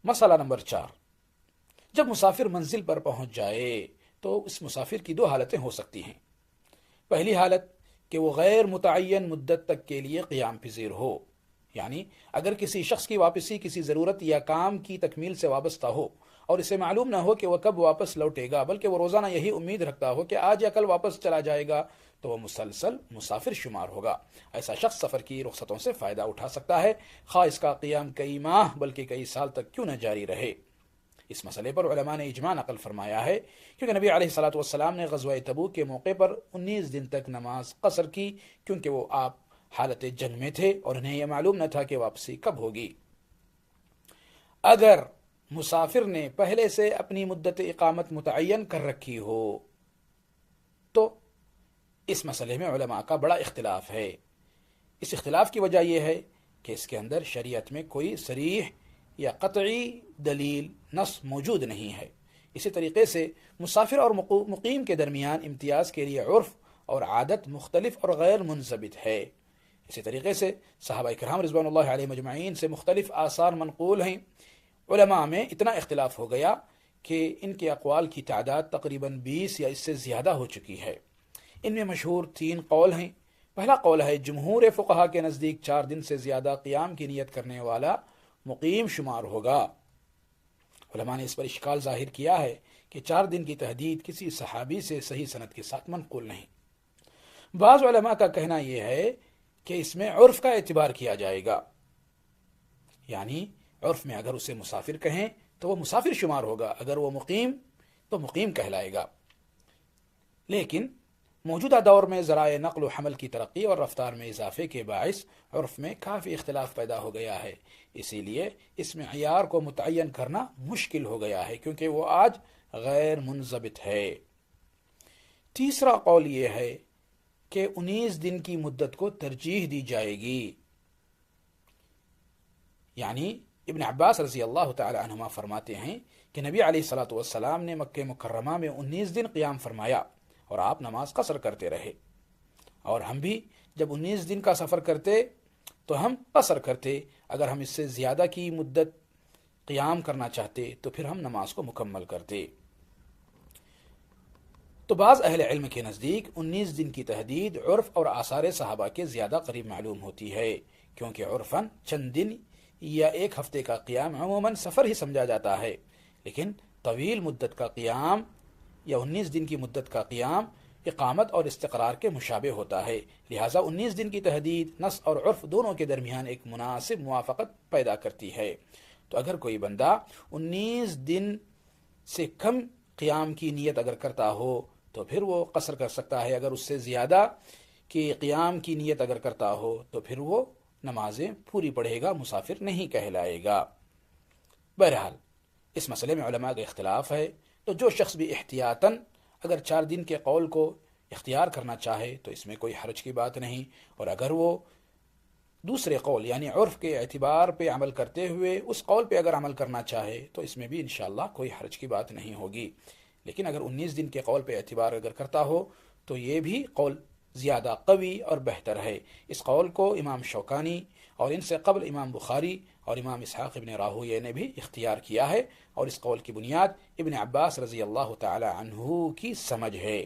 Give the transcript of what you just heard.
مسئلہ نمبر 4، جب مسافر منزل پر پہنچ جائے تو اس مسافر کی 2 حالتیں ہو سکتی ہیں۔ پہلی حالت کہ وہ غیر متعین مدت تک کے لیے قیام پذیر ہو، یعنی اگر کسی شخص کی واپسی کسی ضرورت یا کام کی تکمیل سے وابستہ ہو اور اسے معلوم نہ ہو کہ وہ کب واپس لوٹے گا، بلکہ وہ روزانہ یہی امید رکھتا ہو کہ آج یا کل واپس چلا جائے گا، تو وہ مسلسل مسافر شمار ہوگا۔ ایسا شخص سفر کی رخصتوں سے فائدہ اٹھا سکتا ہے، خواہ اس کا قیام کئی ماہ بلکہ کئی سال تک کیوں نہ جاری رہے۔ اس مسئلے پر علماء نے اجماع نقل فرمایا ہے، کیونکہ نبی علیہ الصلوۃ والسلام نے غزوہ تبوک کے موقع پر 19 دن تک نماز قصر کی، کیونکہ وہ آپ حالت جنگ میں تھے اور انہیں یہ معلوم نہ تھا کہ واپسی کب ہوگی۔ اگر مسافر نے پہلے سے اپنی مدت اقامت متعین کر رکھی ہو تو اس مسئلے میں علماء کا بڑا اختلاف ہے۔ اس اختلاف کی وجہ یہ ہے کہ اس کے اندر شریعت میں کوئی صریح یا قطعی دلیل نص موجود نہیں ہے۔ اسی طریقے سے مسافر اور مقیم کے درمیان امتیاز کے لیے عرف اور عادت مختلف اور غیر منضبط ہے۔ اسی طریقے سے صحابہ کرام رضوان اللہ علیہ مجمعین سے مختلف آثار منقول ہیں۔ علماء میں اتنا اختلاف ہو گیا کہ ان کے اقوال کی تعداد تقریباً 20 یا اس سے زیادہ ہو چکی ہے۔ ان میں مشہور 3 قول ہیں۔ پہلا قول ہے جمہور فقہا کے نزدیک 4 دن سے زیادہ قیام کی نیت کرنے والا مقیم شمار ہوگا۔ علماء نے اس پر اشکال ظاہر کیا ہے کہ 4 دن کی تحدید کسی صحابی سے صحیح سند کے ساتھ منقول نہیں۔ بعض علماء کا کہنا یہ ہے کہ اس میں عرف کا اعتبار کیا جائے گا، یعنی عرف میں اگر اسے مسافر کہیں تو وہ مسافر شمار ہوگا، اگر وہ مقیم تو مقیم کہلائے گا۔ لیکن موجودہ دور میں ذرائع نقل و حمل کی ترقی اور رفتار میں اضافے کے باعث عرف میں کافی اختلاف پیدا ہو گیا ہے، اسی لیے اس معیار کو متعین کرنا مشکل ہو گیا ہے، کیونکہ وہ آج غیر منضبط ہے۔ تیسرا قول یہ ہے کہ 19 دن کی مدت کو ترجیح دی جائے گی، یعنی ابن عباس رضی اللہ تعالی عنہما فرماتے ہیں کہ نبی علیہ الصلوۃ والسلام نے مکہ مکرمہ میں 19 دن قیام فرمایا اور آپ نماز قصر کرتے رہے، اور ہم بھی جب 19 دن کا سفر کرتے تو ہم قصر کرتے، اگر ہم اس سے زیادہ کی مدت قیام کرنا چاہتے تو پھر ہم نماز کو مکمل کرتے۔ تو بعض اہل علم کے نزدیک 19 دن کی تحدید عرف اور آثار صحابہ کے زیادہ قریب معلوم ہوتی ہے، کیونکہ عرفاً چند دن یا 1 ہفتے کا قیام عموماً سفر ہی سمجھا جاتا ہے، لیکن طویل مدت کا قیام یا 19 دن کی مدت کا قیام اقامت اور استقرار کے مشابہ ہوتا ہے، لہٰذا 19 دن کی تحدید نص اور عرف دونوں کے درمیان ایک مناسب موافقت پیدا کرتی ہے۔ تو اگر کوئی بندہ 19 دن سے کم قیام کی نیت اگر کرتا ہو تو پھر وہ قصر کر سکتا ہے، اگر اس سے زیادہ کی قیام کی نیت اگر کرتا ہو تو پھر وہ نمازیں پوری پڑھے گا، مسافر نہیں کہلائے گا۔ بہرحال اس مسئلے میں علماء کا اختلاف ہے، تو جو شخص بھی احتیاطاً اگر 4 دن کے قول کو اختیار کرنا چاہے تو اس میں کوئی حرج کی بات نہیں، اور اگر وہ دوسرے قول یعنی عرف کے اعتبار پہ عمل کرتے ہوئے اس قول پہ اگر عمل کرنا چاہے تو اس میں بھی انشاءاللہ کوئی حرج کی بات نہیں ہوگی۔ لیکن اگر 19 دن کے قول پہ اعتبار اگر کرتا ہو تو یہ بھی قول زیادہ قوی اور بہتر ہے۔ اس قول کو امام شوکانی اور ان سے قبل امام بخاری اور امام اسحاق ابن راہویہ نے بھی اختیار کیا ہے، اور اس قول کی بنیاد ابن عباس رضی اللہ تعالی عنہ کی سمجھ ہے۔